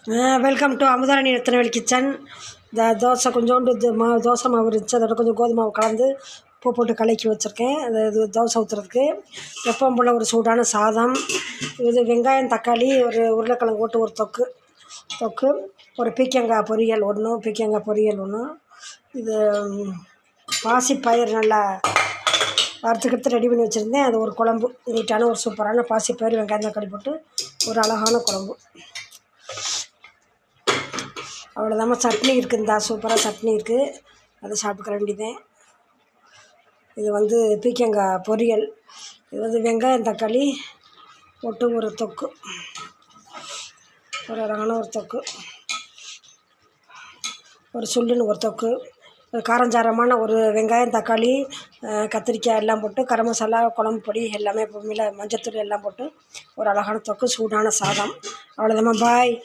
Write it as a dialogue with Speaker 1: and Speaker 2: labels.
Speaker 1: Welcome to Amudharani Rathnavel kitchen. இந்த தோசை கொஞ்சோண்டு தோசை மாவு இருந்துச்சு, அதோட கொஞ்சம் கோதுமை மாவு கலந்து உப்பு போட்டு கலக்கி வச்சுருக்கேன். இது தோசை ஊற்றுறதுக்கு. எப்பவும் போல் ஒரு சூடான சாதம், இது வெங்காயம் தக்காளி, ஒரு உருளைக்கிழங்கு போட்டு ஒரு தொக்கு, ஒரு பீக்கங்காய் பொரியல் ஒன்று, இது பாசிப்பயிறு நல்லா வறுத்துக்கிட்டு ரெடி பண்ணி வச்சுருந்தேன். அது ஒரு குழம்பு, நீட்டான ஒரு சூப்பரான பாசிப்பயிறு வெங்காயம் தக்காளி போட்டு ஒரு அழகான குழம்பு. அவ்வளோதாம்மா. சட்னி இருக்குதுந்தா, சூப்பராக சட்னி இருக்குது, அதை சாப்பிட்டுக்க வேண்டியதேன். இது பீக்கங்காய் பொரியல், இது வெங்காயம் தக்காளி போட்டு ஒரு தொக்கு, ஒரு அழகான ஒரு தொக்கு, ஒரு சுள்ளுன்னு ஒரு தொக்கு, காரஞ்சாரமான ஒரு வெங்காயம் தக்காளி கத்திரிக்காய் எல்லாம் போட்டு கரம் மசாலா குழம்பு பொடி எல்லாமே மஞ்சத்தூள் எல்லாம் போட்டு ஒரு அழகான தொக்கு, சூடான சாதம். அவ்வளோதாம்மா. பாய்.